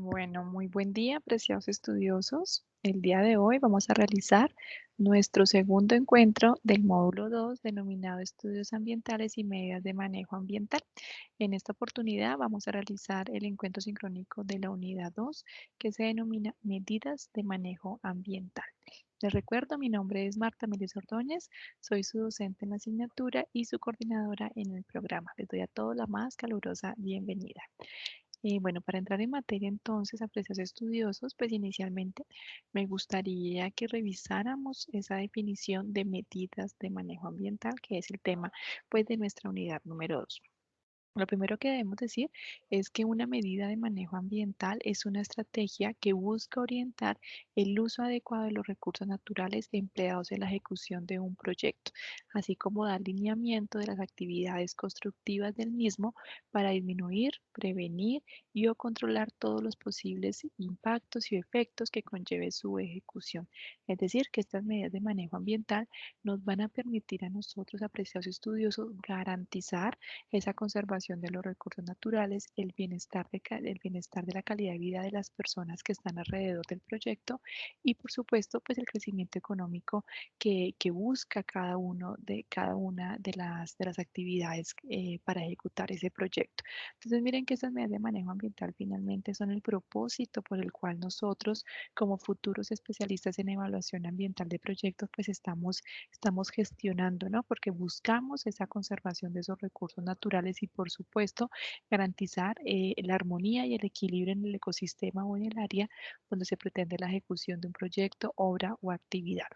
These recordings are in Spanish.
Bueno, muy buen día, apreciados estudiosos. El día de hoy vamos a realizar nuestro segundo encuentro del módulo 2, denominado Estudios Ambientales y Medidas de Manejo Ambiental. En esta oportunidad vamos a realizar el encuentro sincrónico de la unidad 2, que se denomina Medidas de Manejo Ambiental. Les recuerdo, mi nombre es Marta Melis Ordóñez, soy su docente en la asignatura y su coordinadora en el programa. Les doy a todos la más calurosa bienvenida. Bueno, para entrar en materia entonces, apreciados estudiosos, pues inicialmente me gustaría que revisáramos esa definición de medidas de manejo ambiental, que es el tema pues de nuestra unidad número 2. Lo primero que debemos decir es que una medida de manejo ambiental es una estrategia que busca orientar el uso adecuado de los recursos naturales empleados en la ejecución de un proyecto, así como dar lineamiento de las actividades constructivas del mismo para disminuir, prevenir y o controlar todos los posibles impactos y efectos que conlleve su ejecución. Es decir, que estas medidas de manejo ambiental nos van a permitir a nosotros, apreciados estudiosos, garantizar esa conservación de los recursos naturales, el bienestar de la calidad de vida de las personas que están alrededor del proyecto y por supuesto pues el crecimiento económico que busca cada una de las actividades para ejecutar ese proyecto. Entonces miren que esas medidas de manejo ambiental finalmente son el propósito por el cual nosotros como futuros especialistas en evaluación ambiental de proyectos pues estamos gestionando, ¿no? Porque buscamos esa conservación de esos recursos naturales y, por supuesto, garantizar la armonía y el equilibrio en el ecosistema o en el área donde se pretende la ejecución de un proyecto, obra o actividad.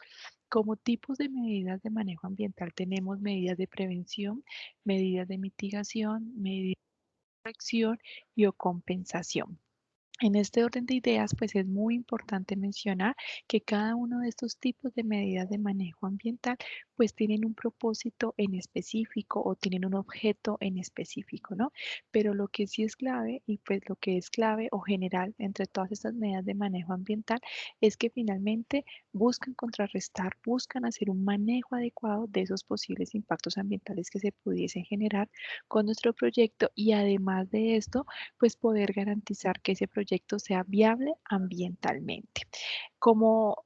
Como tipos de medidas de manejo ambiental tenemos medidas de prevención, medidas de mitigación, medidas de acción y o compensación. En este orden de ideas, pues es muy importante mencionar que cada uno de estos tipos de medidas de manejo ambiental, pues tienen un propósito en específico o tienen un objeto en específico, ¿no? Pero lo que sí es clave y pues lo que es clave o general entre todas estas medidas de manejo ambiental es que finalmente buscan contrarrestar, buscan hacer un manejo adecuado de esos posibles impactos ambientales que se pudiesen generar con nuestro proyecto y además de esto, pues poder garantizar que ese proyecto sea viable ambientalmente. Como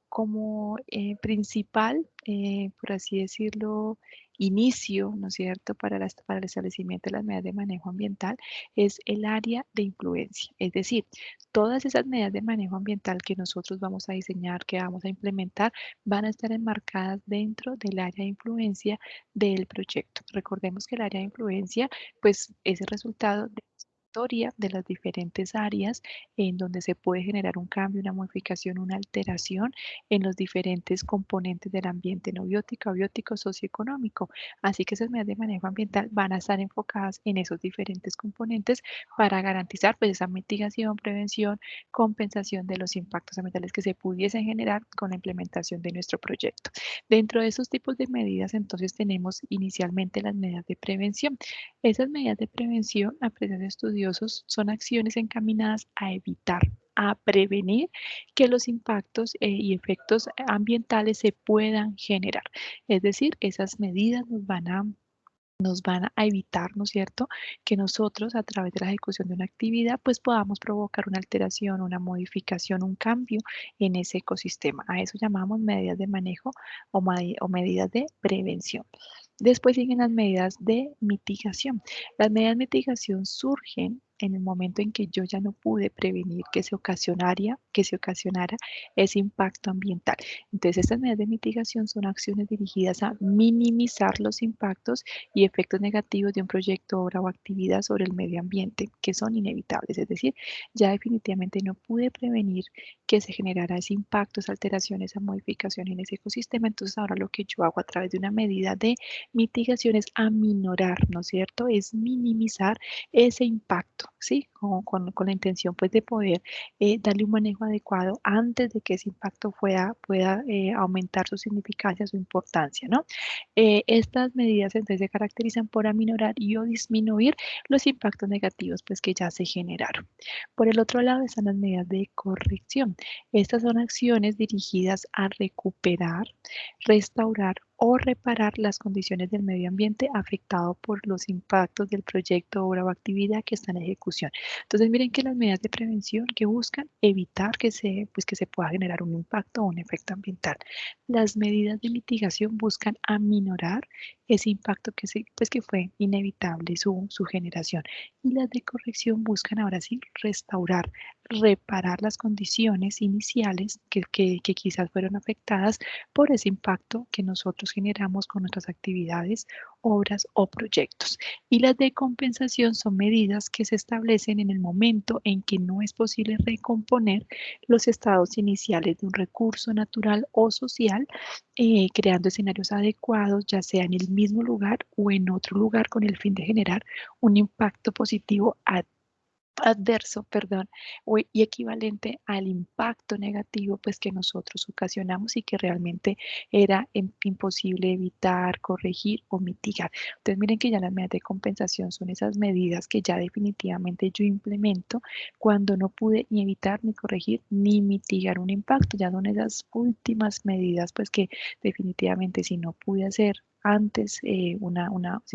principal, por así decirlo, inicio, ¿no es cierto?, para el establecimiento de las medidas de manejo ambiental es el área de influencia. Es decir, todas esas medidas de manejo ambiental que nosotros vamos a diseñar, que vamos a implementar, van a estar enmarcadas dentro del área de influencia del proyecto. Recordemos que el área de influencia, pues, es el resultado de de las diferentes áreas en donde se puede generar un cambio, una modificación, una alteración en los diferentes componentes del ambiente no biótico, abiótico, socioeconómico. Así que esas medidas de manejo ambiental van a estar enfocadas en esos diferentes componentes para garantizar pues esa mitigación, prevención, compensación de los impactos ambientales que se pudiesen generar con la implementación de nuestro proyecto. Dentro de esos tipos de medidas, entonces tenemos inicialmente las medidas de prevención. Esas medidas de prevención, a apreciados estudiosos, son acciones encaminadas a evitar, a prevenir que los impactos y efectos ambientales se puedan generar. Es decir, esas medidas nos van a evitar, ¿no es cierto?, que nosotros a través de la ejecución de una actividad, pues podamos provocar una alteración, una modificación, un cambio en ese ecosistema. A eso llamamos medidas de manejo o medidas de prevención. Después siguen las medidas de mitigación. Las medidas de mitigación surgen en el momento en que yo ya no pude prevenir que se ocasionara ese impacto ambiental. Entonces, estas medidas de mitigación son acciones dirigidas a minimizar los impactos y efectos negativos de un proyecto, obra o actividad sobre el medio ambiente, que son inevitables. Es decir, ya definitivamente no pude prevenir que se generara ese impacto, esa alteración, esa modificación en ese ecosistema. Entonces, ahora lo que yo hago a través de una medida de mitigación es aminorar, ¿no es cierto? Es minimizar ese impacto, ¿sí? Con la intención, pues, de poder darle un manejo adecuado antes de que ese impacto pueda aumentar su significancia, su importancia, ¿no? Estas medidas entonces se caracterizan por aminorar y o disminuir los impactos negativos pues que ya se generaron. Por el otro lado están las medidas de corrección. Estas son acciones dirigidas a recuperar, restaurar o reparar las condiciones del medio ambiente afectado por los impactos del proyecto, obra o actividad que está en ejecución. Entonces, miren que las medidas de prevención que buscan evitar que se pueda generar un impacto o un efecto ambiental. Las medidas de mitigación buscan aminorar ese impacto que fue inevitable su generación. Y las de corrección buscan ahora sí restaurar, reparar las condiciones iniciales que quizás fueron afectadas por ese impacto que nosotros generamos con nuestras actividades, obras o proyectos. Y las de compensación son medidas que se establecen en el momento en que no es posible recomponer los estados iniciales de un recurso natural o social, creando escenarios adecuados, ya sea en el mismo lugar o en otro lugar, con el fin de generar un impacto positivo adverso, perdón, y equivalente al impacto negativo pues que nosotros ocasionamos y que realmente era imposible evitar, corregir o mitigar. Entonces miren que ya las medidas de compensación son esas medidas que ya definitivamente yo implemento cuando no pude ni evitar, ni corregir, ni mitigar un impacto. Ya son esas últimas medidas pues que definitivamente si no pude hacer antes, si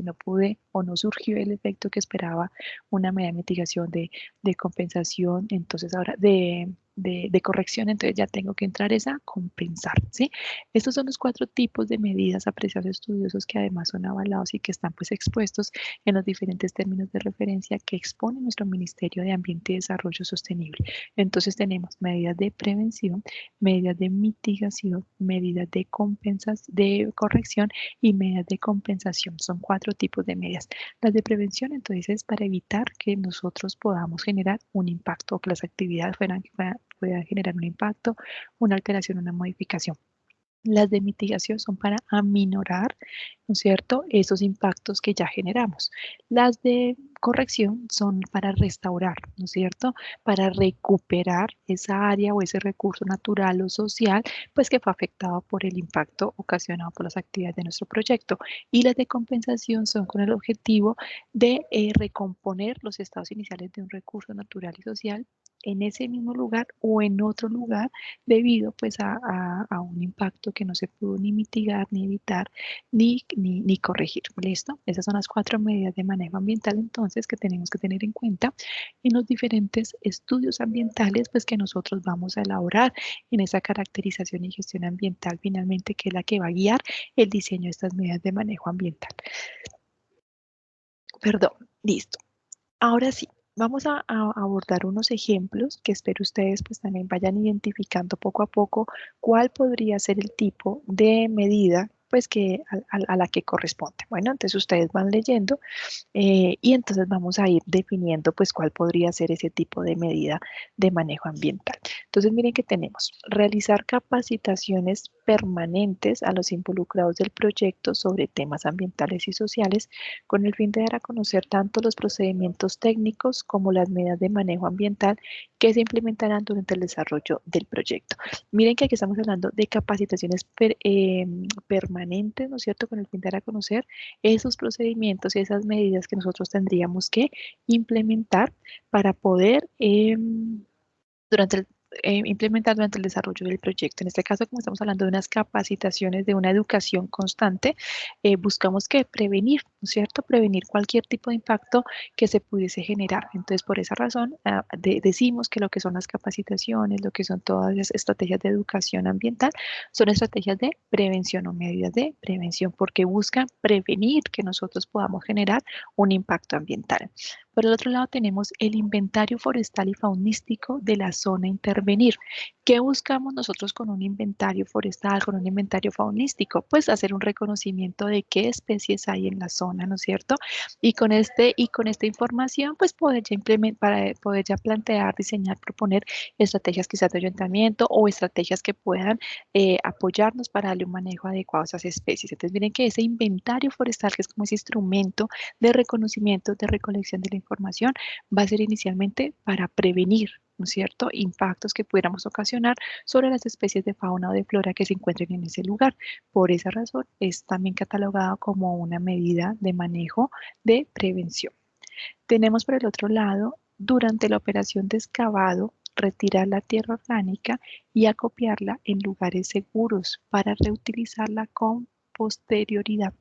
no pude o no surgió el efecto que esperaba una medida de mitigación de compensación, entonces ahora de corrección, entonces ya tengo que entrar esa compensar, ¿sí? Estos son los 4 tipos de medidas apreciados estudiosos que además son avalados y que están pues expuestos en los diferentes términos de referencia que expone nuestro Ministerio de Ambiente y Desarrollo Sostenible. Entonces tenemos medidas de prevención, medidas de mitigación, medidas de compensación, de corrección y medidas de compensación. Son 4 tipos de medidas. Las de prevención, entonces, es para evitar que nosotros podamos generar un impacto o que las actividades puedan generar un impacto, una alteración, una modificación. Las de mitigación son para aminorar, ¿no es cierto?, esos impactos que ya generamos. Las de corrección son para restaurar, ¿no es cierto?, para recuperar esa área o ese recurso natural o social, pues que fue afectado por el impacto ocasionado por las actividades de nuestro proyecto. Y las de compensación son con el objetivo de recomponer los estados iniciales de un recurso natural y social en ese mismo lugar o en otro lugar debido pues a un impacto que no se pudo ni mitigar, ni evitar, ni corregir. ¿Listo? Esas son las 4 medidas de manejo ambiental entonces que tenemos que tener en cuenta en los diferentes estudios ambientales pues que nosotros vamos a elaborar en esa caracterización y gestión ambiental finalmente, que es la que va a guiar el diseño de estas medidas de manejo ambiental. Perdón, listo. Ahora sí, vamos a abordar unos ejemplos que espero ustedes pues también vayan identificando poco a poco cuál podría ser el tipo de medida pues a la que corresponde. Bueno, entonces ustedes van leyendo y entonces vamos a ir definiendo pues cuál podría ser ese tipo de medida de manejo ambiental. Entonces miren que tenemos realizar capacitaciones permanentes a los involucrados del proyecto sobre temas ambientales y sociales con el fin de dar a conocer tanto los procedimientos técnicos como las medidas de manejo ambiental que se implementarán durante el desarrollo del proyecto. Miren que aquí estamos hablando de capacitaciones permanentes, ¿no es cierto?, con el fin de dar a conocer esos procedimientos y esas medidas que nosotros tendríamos que implementar para poder durante el, implementar durante el desarrollo del proyecto. En este caso, como estamos hablando de unas capacitaciones, de una educación constante, buscamos que prevenir, ¿no es cierto? Prevenir cualquier tipo de impacto que se pudiese generar. Entonces, por esa razón, decimos que lo que son las capacitaciones, lo que son todas las estrategias de educación ambiental, son estrategias de prevención o medidas de prevención, porque buscan prevenir que nosotros podamos generar un impacto ambiental. Por el otro lado tenemos el inventario forestal y faunístico de la zona a intervenir. ¿Qué buscamos nosotros con un inventario forestal, con un inventario faunístico? Pues hacer un reconocimiento de qué especies hay en la zona, ¿no es cierto? Y con esta información, pues poder ya implementar, para poder ya plantear, diseñar, proponer estrategias quizás de ayuntamiento o estrategias que puedan apoyarnos para darle un manejo adecuado a esas especies. Entonces miren que ese inventario forestal, que es como ese instrumento de reconocimiento, de recolección de la información, va a ser inicialmente para prevenir, ¿no es cierto?, impactos que pudiéramos ocasionar sobre las especies de fauna o de flora que se encuentren en ese lugar. Por esa razón es también catalogado como una medida de manejo de prevención. Tenemos por el otro lado, durante la operación de excavado, retirar la tierra orgánica y acopiarla en lugares seguros para reutilizarla con posterioridad.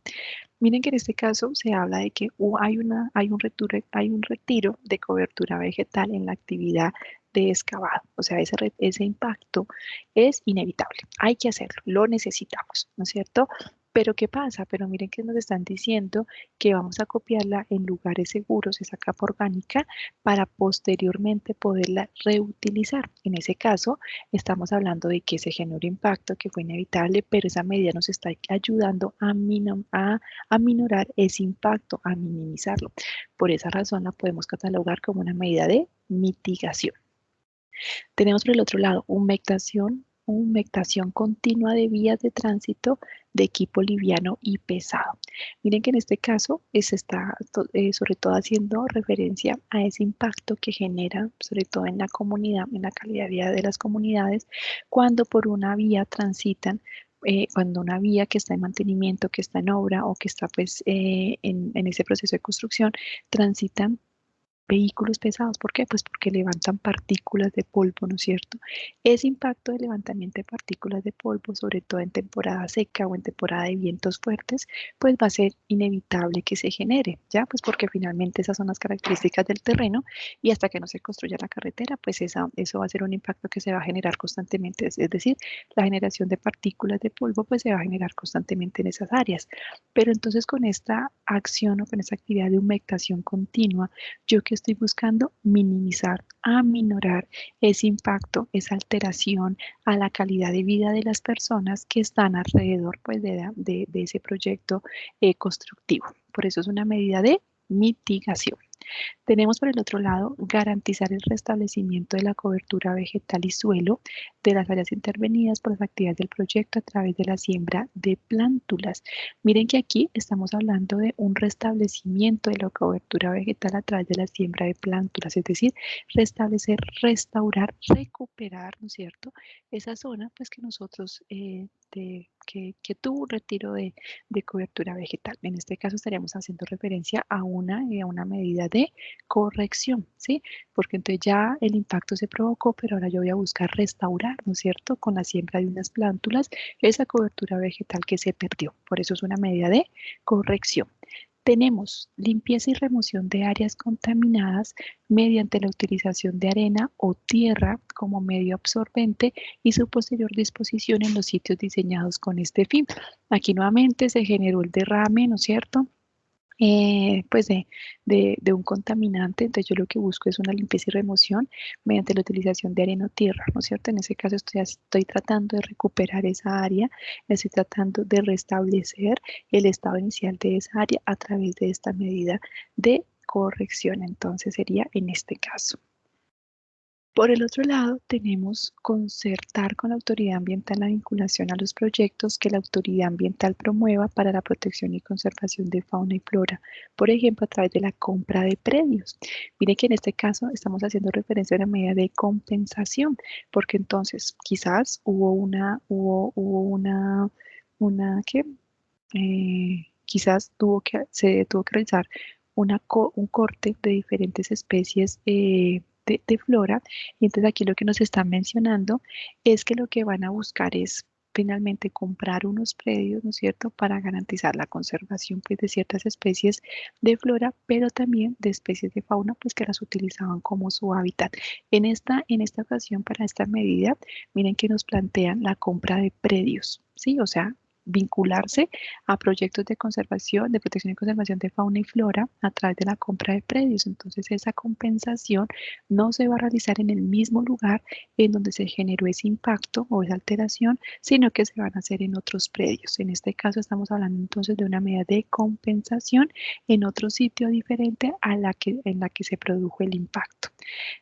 Miren que en este caso se habla de que hay un retiro de cobertura vegetal en la actividad de excavado. O sea, ese impacto es inevitable. Hay que hacerlo, lo necesitamos, ¿no es cierto? Pero ¿qué pasa? Pero miren que nos están diciendo que vamos a copiarla en lugares seguros, esa capa orgánica, para posteriormente poderla reutilizar. En ese caso, estamos hablando de que se generó impacto, que fue inevitable, pero esa medida nos está ayudando a minorar ese impacto, a minimizarlo. Por esa razón la podemos catalogar como una medida de mitigación. Tenemos por el otro lado humectación continua de vías de tránsito de equipo liviano y pesado. Miren que en este caso se está sobre todo haciendo referencia a ese impacto que genera, sobre todo en la comunidad, en la calidad de vida de las comunidades, cuando por una vía transitan cuando una vía que está en mantenimiento, que está en obra o que está pues en ese proceso de construcción, transitan vehículos pesados. ¿Por qué? Pues porque levantan partículas de polvo, ¿no es cierto? Ese impacto de levantamiento de partículas de polvo, sobre todo en temporada seca o en temporada de vientos fuertes, pues va a ser inevitable que se genere, ¿ya? Pues porque finalmente esas son las características del terreno y hasta que no se construya la carretera, pues eso va a ser un impacto que se va a generar constantemente. Es decir, la generación de partículas de polvo, pues se va a generar constantemente en esas áreas. Pero entonces con esta acción o con esta actividad de humectación continua, yo que estoy buscando minimizar, aminorar ese impacto, esa alteración a la calidad de vida de las personas que están alrededor pues, de ese proyecto constructivo. Por eso es una medida de mitigación. Tenemos por el otro lado garantizar el restablecimiento de la cobertura vegetal y suelo de las áreas intervenidas por las actividades del proyecto a través de la siembra de plántulas. Miren que aquí estamos hablando de un restablecimiento de la cobertura vegetal a través de la siembra de plántulas, es decir, restablecer, restaurar, recuperar, ¿no es cierto? Esa zona pues que nosotros que tuvo un retiro de cobertura vegetal. En este caso estaríamos haciendo referencia a una medida de corrección, ¿sí? Porque entonces ya el impacto se provocó, pero ahora yo voy a buscar restaurar, ¿no es cierto? Con la siembra de unas plántulas, esa cobertura vegetal que se perdió. Por eso es una medida de corrección. Tenemos limpieza y remoción de áreas contaminadas mediante la utilización de arena o tierra como medio absorbente y su posterior disposición en los sitios diseñados con este fin. Aquí nuevamente se generó el derrame, ¿no es cierto? Pues de un contaminante, entonces yo lo que busco es una limpieza y remoción mediante la utilización de arena o tierra, ¿no es cierto? En ese caso estoy tratando de recuperar esa área, estoy tratando de restablecer el estado inicial de esa área a través de esta medida de corrección, entonces sería en este caso. Por el otro lado, tenemos concertar con la autoridad ambiental la vinculación a los proyectos que la autoridad ambiental promueva para la protección y conservación de fauna y flora, por ejemplo, a través de la compra de predios. Mire que en este caso estamos haciendo referencia a una medida de compensación, porque entonces quizás ¿qué? Quizás se tuvo que realizar un corte de diferentes especies de flora. Y entonces aquí lo que nos están mencionando es que lo que van a buscar es finalmente comprar unos predios, ¿no es cierto?, para garantizar la conservación pues, de ciertas especies de flora, pero también de especies de fauna, pues que las utilizaban como su hábitat. En esta ocasión, para esta medida, miren que nos plantean la compra de predios, ¿sí? O sea, vincularse a proyectos de conservación, de protección y conservación de fauna y flora a través de la compra de predios. Entonces, esa compensación no se va a realizar en el mismo lugar en donde se generó ese impacto o esa alteración, sino que se van a hacer en otros predios. En este caso, estamos hablando entonces de una medida de compensación en otro sitio diferente en la que se produjo el impacto.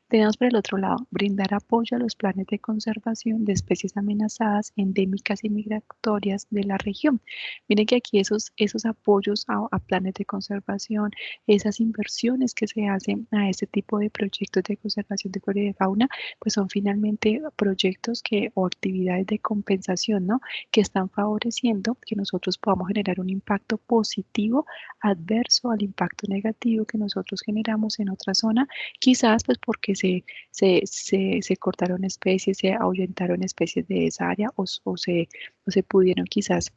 Tenemos por el otro lado, brindar apoyo a los planes de conservación de especies amenazadas, endémicas y migratorias de la región. Miren que aquí esos apoyos a planes de conservación, esas inversiones que se hacen a este tipo de proyectos de conservación de flora y de fauna, pues son finalmente proyectos o actividades de compensación, ¿no? Que están favoreciendo que nosotros podamos generar un impacto positivo adverso al impacto negativo que nosotros generamos en otra zona, quizás pues porque se cortaron especies, se ahuyentaron especies de esa área o se pudieron quizás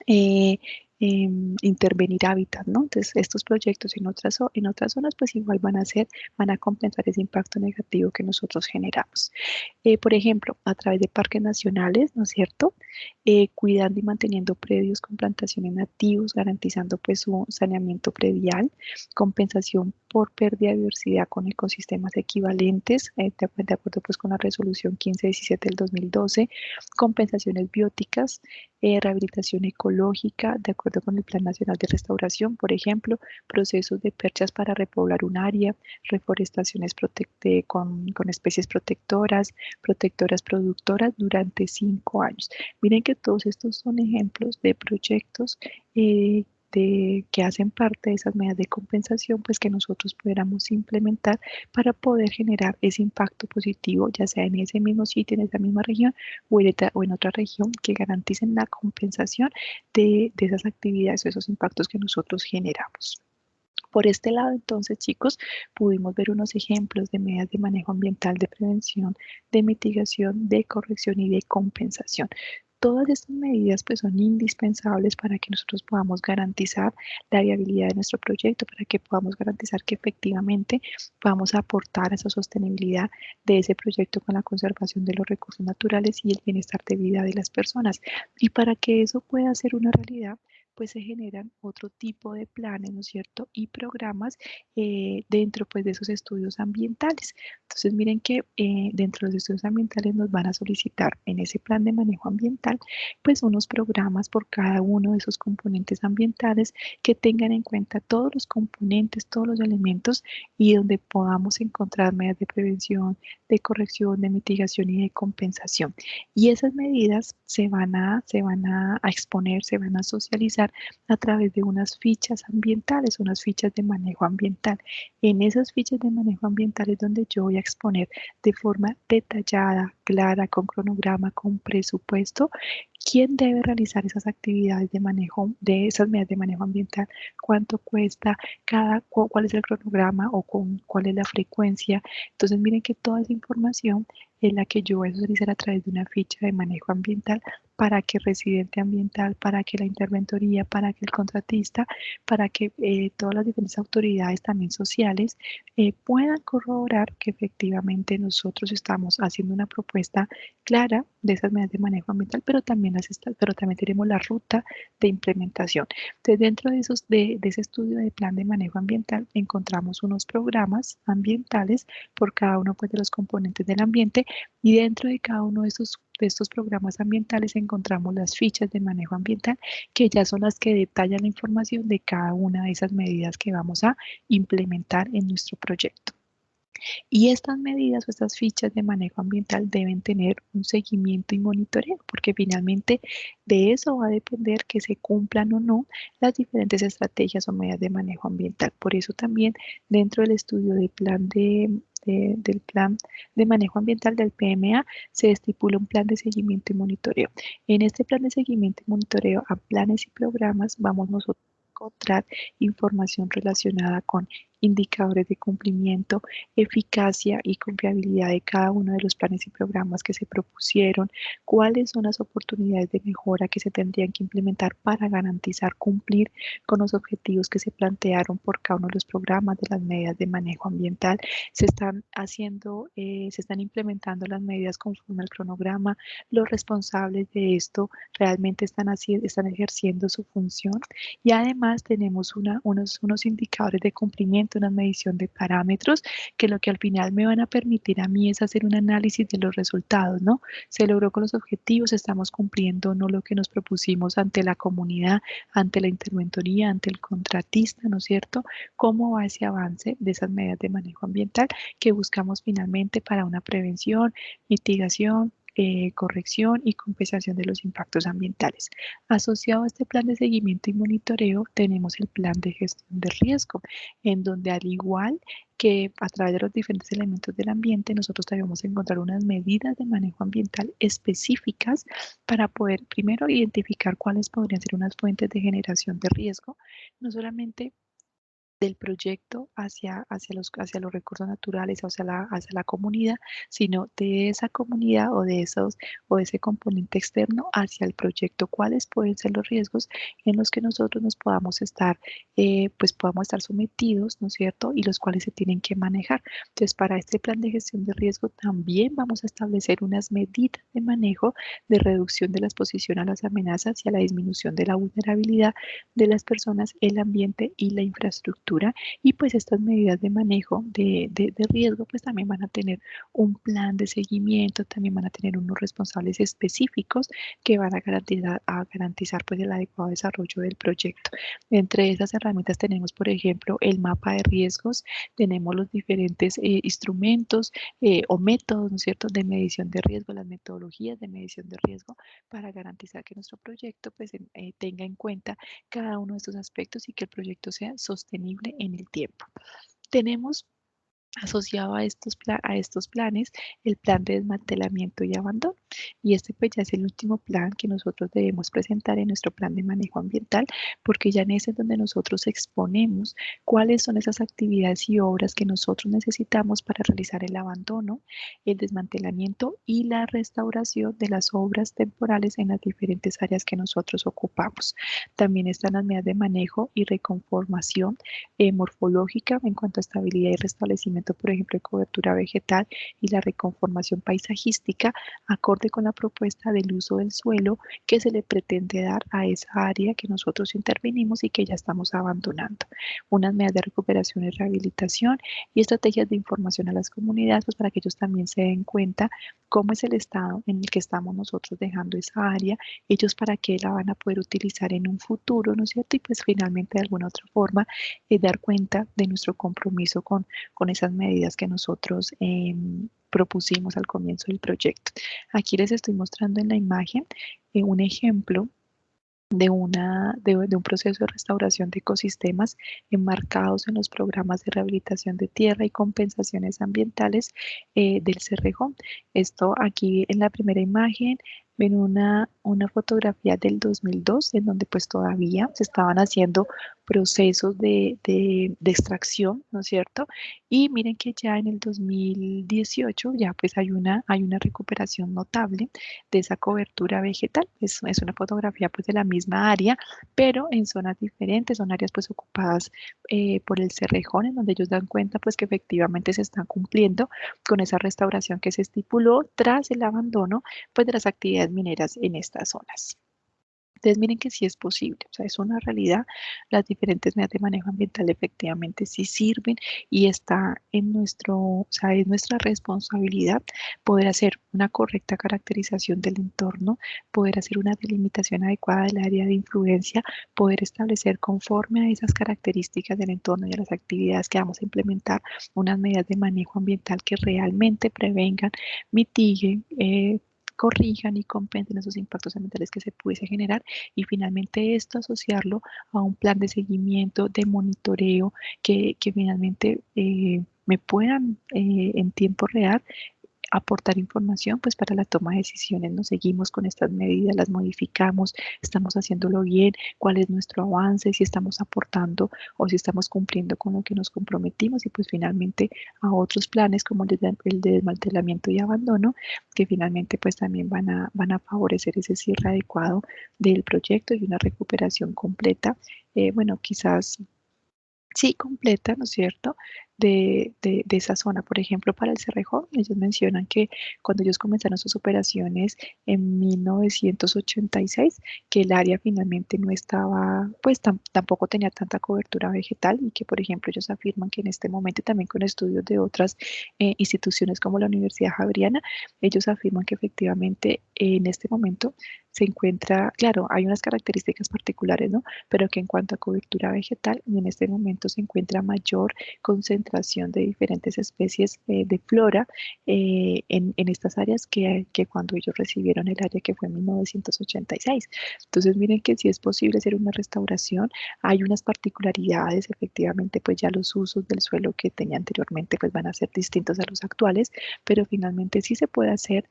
eh, intervenir hábitat, ¿no? Entonces, estos proyectos en otras zonas, pues igual van a compensar ese impacto negativo que nosotros generamos. Por ejemplo, a través de parques nacionales, ¿no es cierto? Cuidando y manteniendo predios con plantaciones nativos, garantizando pues su saneamiento predial, compensación por pérdida de diversidad con ecosistemas equivalentes, de acuerdo pues con la resolución 1517 del 2012, compensaciones bióticas, rehabilitación ecológica, de acuerdo con el Plan Nacional de Restauración, por ejemplo, procesos de perchas para repoblar un área, reforestaciones con especies protectoras productoras durante 5 años. Miren que todos estos son ejemplos de proyectos que hacen parte de esas medidas de compensación, pues que nosotros pudiéramos implementar para poder generar ese impacto positivo, ya sea en ese mismo sitio, en esa misma región o en otra región, que garanticen la compensación de esas actividades o esos impactos que nosotros generamos. Por este lado, entonces, chicos, pudimos ver unos ejemplos de medidas de manejo ambiental, de prevención, de mitigación, de corrección y de compensación. Todas estas medidas pues, son indispensables para que nosotros podamos garantizar la viabilidad de nuestro proyecto, para que podamos garantizar que efectivamente vamos a aportar a esa sostenibilidad de ese proyecto con la conservación de los recursos naturales y el bienestar de vida de las personas. Y para que eso pueda ser una realidad, pues se generan otro tipo de planes, ¿no es cierto? Y programas dentro pues de esos estudios ambientales. Entonces miren que dentro de los estudios ambientales nos van a solicitar en ese plan de manejo ambiental pues unos programas por cada uno de esos componentes ambientales que tengan en cuenta todos los componentes, todos los elementos y donde podamos encontrar medidas de prevención, de corrección, de mitigación y de compensación. Y esas medidas a exponer, se van a socializar a través de unas fichas ambientales, unas fichas de manejo ambiental. En esas fichas de manejo ambiental es donde yo voy a exponer de forma detallada, clara, con cronograma, con presupuesto, quién debe realizar esas actividades de manejo, de esas medidas de manejo ambiental, cuánto cuesta, cuál es el cronograma o cuál es la frecuencia. Entonces miren que toda esa información es la que yo voy a socializar a través de una ficha de manejo ambiental para que el residente ambiental, para que la interventoría, para que el contratista, para que todas las diferentes autoridades también sociales puedan corroborar que efectivamente nosotros estamos haciendo una propuesta clara de esas medidas de manejo ambiental, pero también tenemos la ruta de implementación. Entonces, dentro de ese estudio de plan de manejo ambiental, encontramos unos programas ambientales por cada uno pues, de los componentes del ambiente y dentro de cada uno de estos programas ambientales encontramos las fichas de manejo ambiental que ya son las que detallan la información de cada una de esas medidas que vamos a implementar en nuestro proyecto. Y estas medidas o estas fichas de manejo ambiental deben tener un seguimiento y monitoreo, porque finalmente de eso va a depender que se cumplan o no las diferentes estrategias o medidas de manejo ambiental. Por eso también dentro del estudio del plan de manejo ambiental del PMA se estipula un plan de seguimiento y monitoreo. En este plan de seguimiento y monitoreo a planes y programas vamos nosotros a encontrar información relacionada con indicadores de cumplimiento, eficacia y confiabilidad de cada uno de los planes y programas que se propusieron, cuáles son las oportunidades de mejora que se tendrían que implementar para garantizar cumplir con los objetivos que se plantearon por cada uno de los programas de las medidas de manejo ambiental. Se están implementando las medidas conforme al cronograma, los responsables de esto realmente están ejerciendo su función y además tenemos unos indicadores de cumplimiento, una medición de parámetros que lo que al final me van a permitir a mí es hacer un análisis de los resultados, ¿no? Se logró con los objetivos, estamos cumpliendo no lo que nos propusimos ante la comunidad, ante la interventoría, ante el contratista, ¿no es cierto? ¿Cómo va ese avance de esas medidas de manejo ambiental que buscamos finalmente para una prevención, mitigación, corrección y compensación de los impactos ambientales? Asociado a este plan de seguimiento y monitoreo, tenemos el plan de gestión de riesgo, en donde al igual que a través de los diferentes elementos del ambiente, nosotros debemos encontrar unas medidas de manejo ambiental específicas para poder primero identificar cuáles podrían ser unas fuentes de generación de riesgo, no solamente del proyecto hacia los recursos naturales, hacia la comunidad, sino de esa comunidad o de ese componente externo hacia el proyecto. ¿Cuáles pueden ser los riesgos en los que nosotros nos podamos estar sometidos, ¿no es cierto? Y los cuales se tienen que manejar. Entonces, para este plan de gestión de riesgo también vamos a establecer unas medidas de manejo de reducción de la exposición a las amenazas y a la disminución de la vulnerabilidad de las personas, el ambiente y la infraestructura. Y pues estas medidas de manejo de riesgo pues también van a tener un plan de seguimiento, también van a tener unos responsables específicos que van a garantizar pues el adecuado desarrollo del proyecto. Entre esas herramientas tenemos, por ejemplo, el mapa de riesgos, tenemos los diferentes instrumentos o métodos, ¿no es cierto?, de medición de riesgo, las metodologías de medición de riesgo para garantizar que nuestro proyecto pues, tenga en cuenta cada uno de estos aspectos y que el proyecto sea sostenible en el tiempo. Tenemos asociado a estos planes el plan de desmantelamiento y abandono. Y este pues ya es el último plan que nosotros debemos presentar en nuestro plan de manejo ambiental, porque ya en ese es donde nosotros exponemos cuáles son esas actividades y obras que nosotros necesitamos para realizar el abandono, el desmantelamiento y la restauración de las obras temporales en las diferentes áreas que nosotros ocupamos. También están las medidas de manejo y reconformación morfológica en cuanto a estabilidad y restablecimiento, por ejemplo, de cobertura vegetal y la reconformación paisajística acorde con la propuesta del uso del suelo que se le pretende dar a esa área que nosotros intervenimos y que ya estamos abandonando. Unas medidas de recuperación y rehabilitación y estrategias de información a las comunidades pues, para que ellos también se den cuenta cómo es el estado en el que estamos nosotros dejando esa área, ellos para qué la van a poder utilizar en un futuro, ¿no es cierto? Y pues finalmente de alguna otra forma dar cuenta de nuestro compromiso con esas medidas que nosotros propusimos al comienzo del proyecto. Aquí les estoy mostrando en la imagen un ejemplo de un proceso de restauración de ecosistemas enmarcados en los programas de rehabilitación de tierra y compensaciones ambientales del Cerrejón. Esto aquí en la primera imagen ven una fotografía del 2002 en donde pues todavía se estaban haciendo procesos de extracción, ¿no es cierto? Y miren que ya en el 2018 ya pues hay una recuperación notable de esa cobertura vegetal. Es una fotografía pues de la misma área, pero en zonas diferentes, son áreas pues ocupadas por el Cerrejón, en donde ellos dan cuenta pues que efectivamente se están cumpliendo con esa restauración que se estipuló tras el abandono pues de las actividades mineras en estas zonas. Entonces miren que sí es posible, o sea, es una realidad, las diferentes medidas de manejo ambiental efectivamente sí sirven y está o sea, es nuestra responsabilidad poder hacer una correcta caracterización del entorno, poder hacer una delimitación adecuada del área de influencia, poder establecer conforme a esas características del entorno y a las actividades que vamos a implementar unas medidas de manejo ambiental que realmente prevengan, mitiguen, corrijan y compensen esos impactos ambientales que se pudiese generar y finalmente esto asociarlo a un plan de seguimiento, de monitoreo que finalmente me puedan en tiempo real aportar información pues para la toma de decisiones. Nos seguimos con estas medidas, las modificamos, estamos haciéndolo bien, cuál es nuestro avance, si estamos aportando o si estamos cumpliendo con lo que nos comprometimos y pues finalmente a otros planes como el de desmantelamiento y abandono que finalmente pues también van a favorecer ese cierre adecuado del proyecto y una recuperación completa. Bueno, quizás sí completa, ¿no es cierto?, de esa zona. Por ejemplo, para el Cerrejón, ellos mencionan que cuando ellos comenzaron sus operaciones en 1986, que el área finalmente no estaba, pues tampoco tenía tanta cobertura vegetal y que, por ejemplo, ellos afirman que en este momento, también con estudios de otras instituciones como la Universidad Javeriana, ellos afirman que efectivamente en este momento se encuentra, claro, hay unas características particulares, ¿no? Pero que en cuanto a cobertura vegetal, en este momento se encuentra mayor concentración concentración de diferentes especies de flora en estas áreas que cuando ellos recibieron el área que fue en 1986. Entonces miren que si es posible hacer una restauración, hay unas particularidades, efectivamente pues ya los usos del suelo que tenía anteriormente pues van a ser distintos a los actuales, pero finalmente sí se puede hacer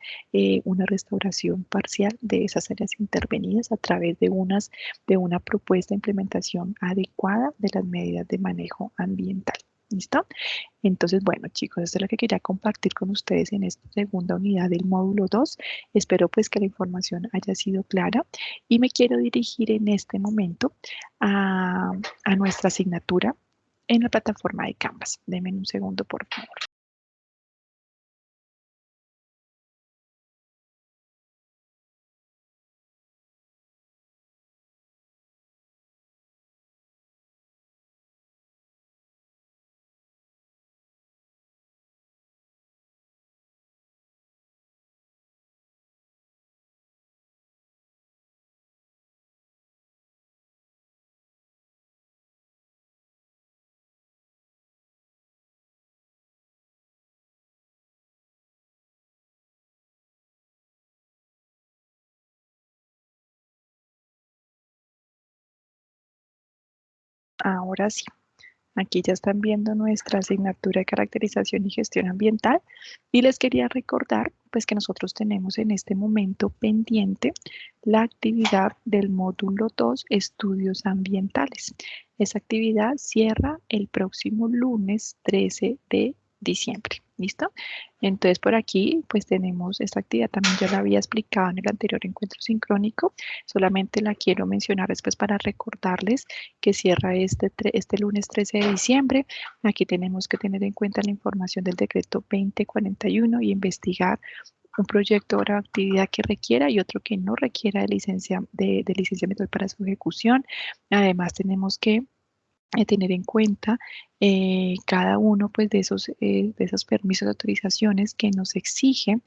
una restauración parcial de esas áreas intervenidas a través de una propuesta de implementación adecuada de las medidas de manejo ambiental. ¿Listo? Entonces, bueno, chicos, esto es lo que quería compartir con ustedes en esta segunda unidad del módulo 2. Espero pues que la información haya sido clara y me quiero dirigir en este momento a nuestra asignatura en la plataforma de Canvas. Denme un segundo, por favor. Ahora sí. Aquí ya están viendo nuestra asignatura de caracterización y gestión ambiental y les quería recordar pues que nosotros tenemos en este momento pendiente la actividad del módulo 2, estudios ambientales. Esa actividad cierra el próximo lunes 13 de diciembre. ¿Listo? Entonces por aquí pues tenemos esta actividad, también ya la había explicado en el anterior encuentro sincrónico, solamente la quiero mencionar después para recordarles que cierra este lunes 13 de diciembre. Aquí tenemos que tener en cuenta la información del decreto 2041 y investigar un proyecto o actividad que requiera y otro que no requiera de licencia ambiental para su ejecución. Además, tenemos que tener en cuenta cada uno pues, de esos permisos de autorizaciones que nos exigen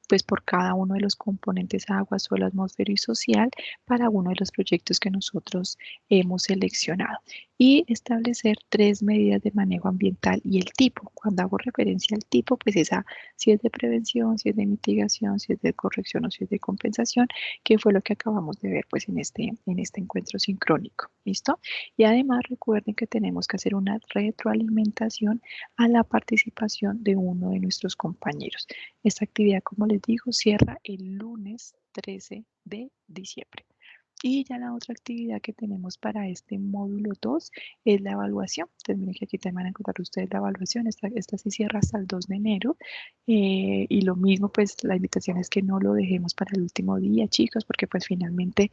pues por cada uno de los componentes agua, suelo, atmósfera y social para uno de los proyectos que nosotros hemos seleccionado y establecer 3 medidas de manejo ambiental y el tipo. Cuando hago referencia al tipo, pues esa si es de prevención, si es de mitigación, si es de corrección o si es de compensación, que fue lo que acabamos de ver pues en este encuentro sincrónico. ¿Listo? Y además recuerden que tenemos que hacer una retroalimentación a la participación de uno de nuestros compañeros. Esta actividad, como les digo, cierra el lunes 13 de diciembre. Y ya la otra actividad que tenemos para este módulo 2 es la evaluación. Entonces, miren que aquí también van a encontrar ustedes la evaluación. Esta sí cierra hasta el 2 de enero. Y lo mismo, pues la invitación es que no lo dejemos para el último día, chicos, porque pues finalmente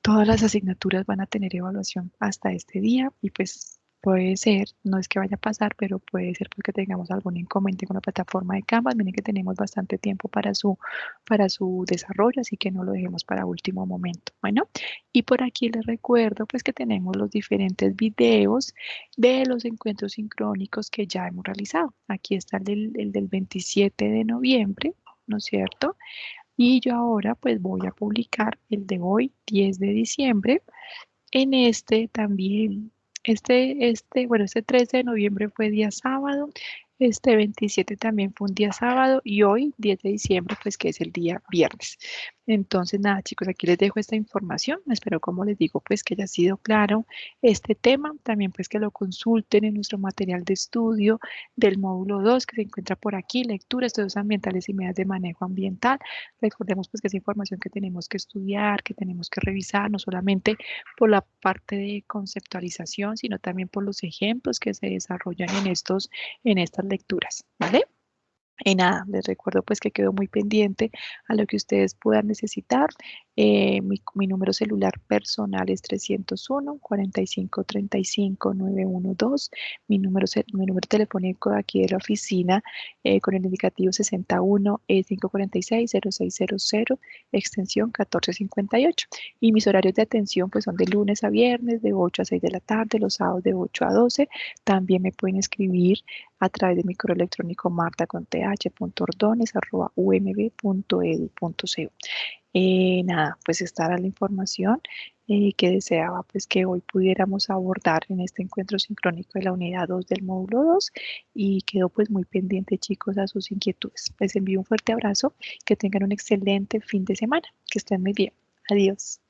todas las asignaturas van a tener evaluación hasta este día y pues puede ser, no es que vaya a pasar, pero puede ser porque tengamos algún inconveniente con la plataforma de Canvas. Miren que tenemos bastante tiempo para su desarrollo, así que no lo dejemos para último momento. Bueno, y por aquí les recuerdo pues que tenemos los diferentes videos de los encuentros sincrónicos que ya hemos realizado. Aquí está el del 27 de noviembre, ¿no es cierto? Y yo ahora pues voy a publicar el de hoy, 10 de diciembre. En este también, bueno, este 13 de noviembre fue día sábado, este 27 también fue un día sábado y hoy, 10 de diciembre, pues que es el día viernes. Entonces, nada, chicos, aquí les dejo esta información. Espero, como les digo, pues que haya sido claro este tema. También pues que lo consulten en nuestro material de estudio del módulo 2 que se encuentra por aquí, lectura, estudios ambientales y medidas de manejo ambiental. Recordemos pues que es información que tenemos que estudiar, que tenemos que revisar, no solamente por la parte de conceptualización, sino también por los ejemplos que se desarrollan en estas lecturas, ¿vale? Y nada, les recuerdo pues que quedo muy pendiente a lo que ustedes puedan necesitar. Mi número celular personal es 301-4535-912. Mi número telefónico de aquí de la oficina con el indicativo 61-546-0600, extensión 1458. Y mis horarios de atención pues son de lunes a viernes de 8 a 6 de la tarde, los sábados de 8 a 12. También me pueden escribir a través de mi correo electrónico marta.th.ordones@umb.edu.co. Nada, pues esta era la información que deseaba pues que hoy pudiéramos abordar en este encuentro sincrónico de la unidad 2 del módulo 2 y quedo pues muy pendiente chicos a sus inquietudes. Les envío un fuerte abrazo, que tengan un excelente fin de semana, que estén muy bien. Adiós.